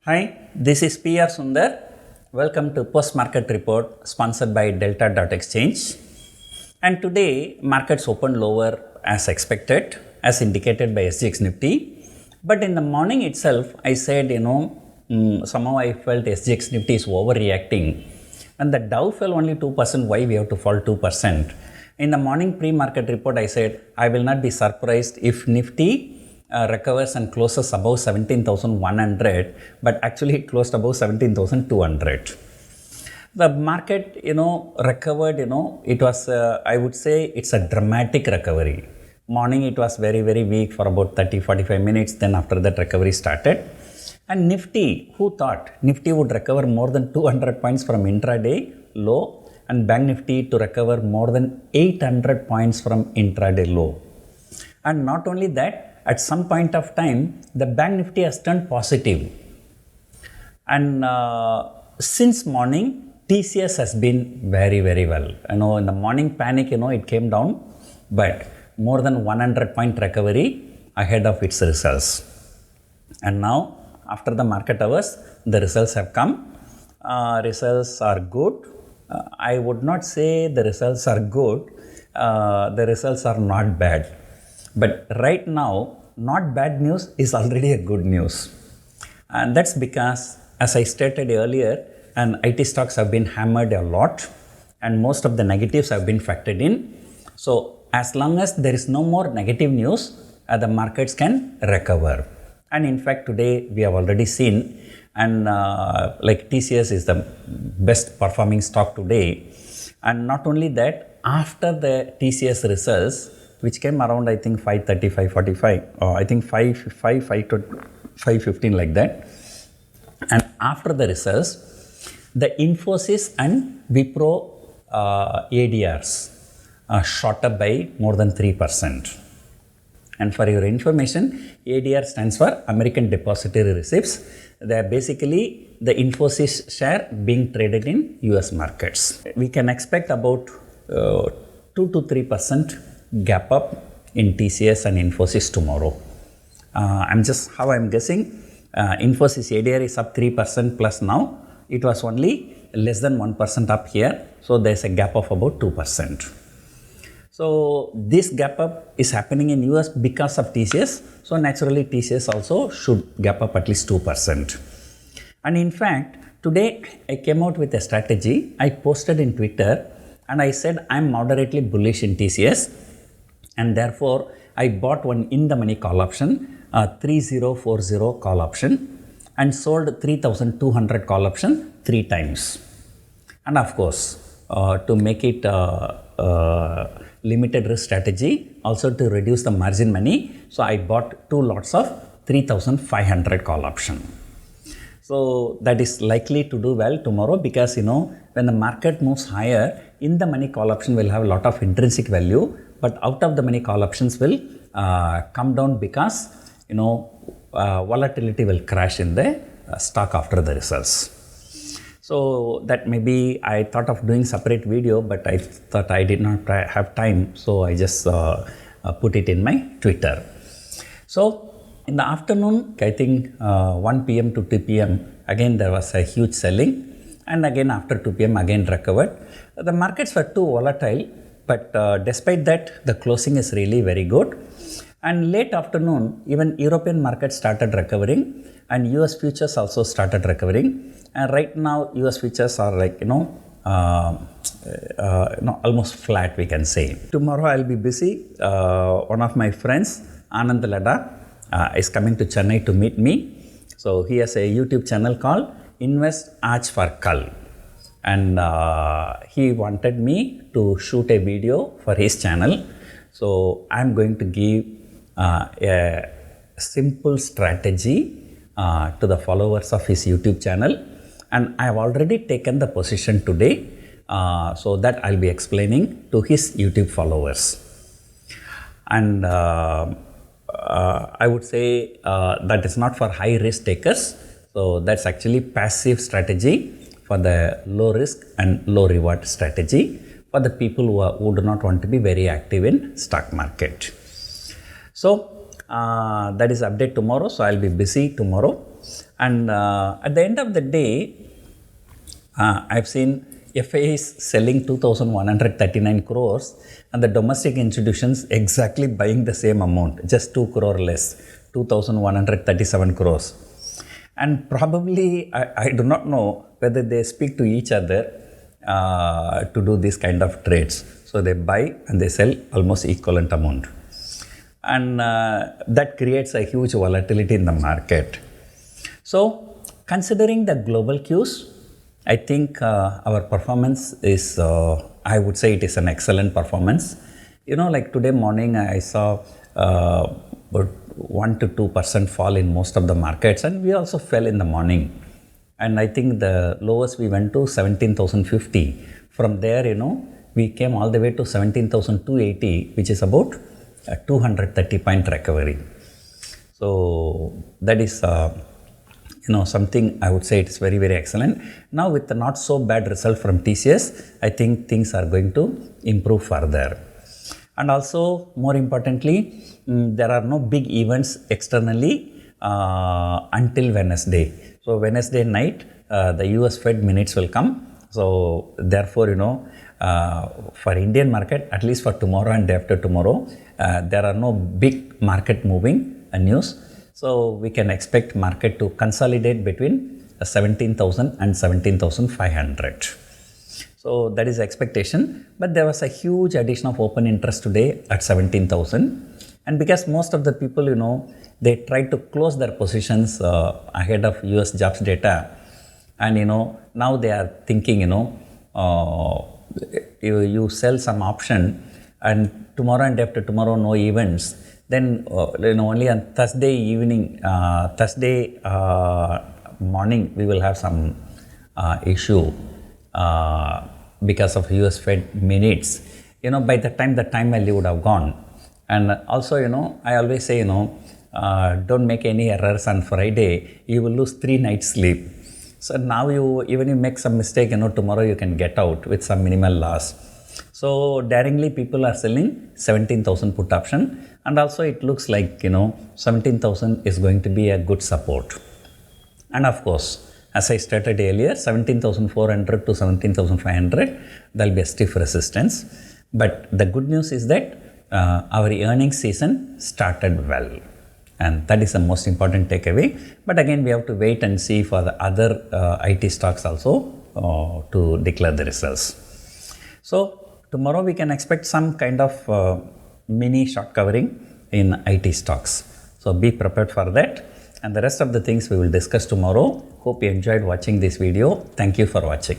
Hi, this is PR Sundar. Welcome to Post Market Report sponsored by Delta.exchange. And today markets opened lower as expected, as indicated by SGX Nifty. But in the morning itself, I said, somehow I felt SGX Nifty is overreacting. And the Dow fell only 2%, why we have to fall 2%? In the morning pre-market report, I said, I will not be surprised if Nifty recovers and closes above 17,100, but actually it closed above 17,200. The market, recovered, it was, I would say it's a dramatic recovery. Morning it was very, very weak for about 30-45 minutes. Then after that recovery started. And Nifty, who thought Nifty would recover more than 200 points from intraday low and Bank Nifty to recover more than 800 points from intraday low. And not only that, at some point of time, the Bank Nifty has turned positive. And since morning, TCS has been very, very well. In the morning panic, it came down, but more than 100 point recovery ahead of its results. And now, after the market hours, the results have come. Results are good. I would not say the results are good. The results are not bad. But right now, not bad news is already a good news. And that's because, as I stated earlier, and IT stocks have been hammered a lot and most of the negatives have been factored in. So as long as there is no more negative news, the markets can recover. And in fact, today we have already seen, and like TCS is the best performing stock today. And not only that, after the TCS results, which came around, I think 5:30, 5:45, or I think 5:15 like that. And after the results, the Infosys and Wipro ADRs shot up by more than 3%. And for your information, ADR stands for American Depository Receipts. They are basically the Infosys share being traded in US markets. We can expect about 2 to 3% gap up in TCS and Infosys tomorrow. I'm guessing. Infosys ADR is up 3% plus now. It was only less than 1% up here. So there's a gap of about 2%. So this gap up is happening in US because of TCS. So naturally TCS also should gap up at least 2%. And in fact, today I came out with a strategy. I posted in Twitter and I said I'm moderately bullish in TCS. And therefore, I bought one in-the-money call option, 3040 call option, and sold 3200 call option 3 times. And of course, to make it limited risk strategy, also to reduce the margin money, so I bought 2 lots of 3500 call option. So that is likely to do well tomorrow because, when the market moves higher, in-the-money call option will have a lot of intrinsic value, but out of the money call options will come down because, volatility will crash in the stock after the results. So that maybe I thought of doing separate video, but I thought I did not have time. So I just put it in my Twitter. So in the afternoon, I think 1 p.m. to 2 p.m. again there was a huge selling, and again after 2 p.m. again recovered. The markets were too volatile, but despite that, the closing is really very good. And late afternoon, even European markets started recovering, and US futures also started recovering. And right now, US futures are like almost flat, we can say. Tomorrow I'll be busy. One of my friends, Anand Lada, is coming to Chennai to meet me. So he has a YouTube channel called Invest Aaj for Kal. And he wanted me to shoot a video for his channel. So I'm going to give a simple strategy to the followers of his YouTube channel. And I have already taken the position today. So that I'll be explaining to his YouTube followers. And I would say that is not for high risk takers. So that's actually passive strategy for the low risk and low reward strategy for the people who do not want to be very active in stock market. So That is update tomorrow, so I'll be busy tomorrow. And at the end of the day, I've seen FIIs selling 2,139 crores and the domestic institutions exactly buying the same amount, just 2 crore less, 2,137 crores. And probably, I do not know whether they speak to each other to do this kind of trades. So they buy and they sell almost equivalent amount. And that creates a huge volatility in the market. So considering the global cues, I think our performance is, I would say it is an excellent performance. Like today morning I saw about 1 to 2% fall in most of the markets, and we also fell in the morning. And I think the lowest we went to 17,050. From there, we came all the way to 17,280, which is about a 230 point recovery. So that is something I would say it's very, very excellent. Now with the not so bad result from TCS, I think things are going to improve further. And also, more importantly, there are no big events externally until Wednesday. So Wednesday night, the US Fed minutes will come. So therefore, for Indian market, at least for tomorrow and day after tomorrow, there are no big market moving news. So we can expect market to consolidate between 17,000 and 17,500. So that is expectation. But there was a huge addition of open interest today at 17,000. And because most of the people, they tried to close their positions ahead of US jobs data. And, now they are thinking, you sell some option and tomorrow and after tomorrow no events. Then only on Thursday evening, Thursday morning, we will have some issue because of US Fed minutes. By the time the time value would have gone. And also, I always say, don't make any errors on Friday. You will lose 3 nights sleep. So now even you make some mistake, tomorrow you can get out with some minimal loss. So daringly people are selling 17,000 put option, and also it looks like 17,000 is going to be a good support. And of course, as I stated earlier, 17,400 to 17,500, there will be a stiff resistance. But the good news is that our earnings season started well, and that is the most important takeaway. But again, we have to wait and see for the other IT stocks also to declare the results. So tomorrow we can expect some kind of mini short covering in IT stocks. So be prepared for that, and the rest of the things we will discuss tomorrow. Hope you enjoyed watching this video. Thank you for watching.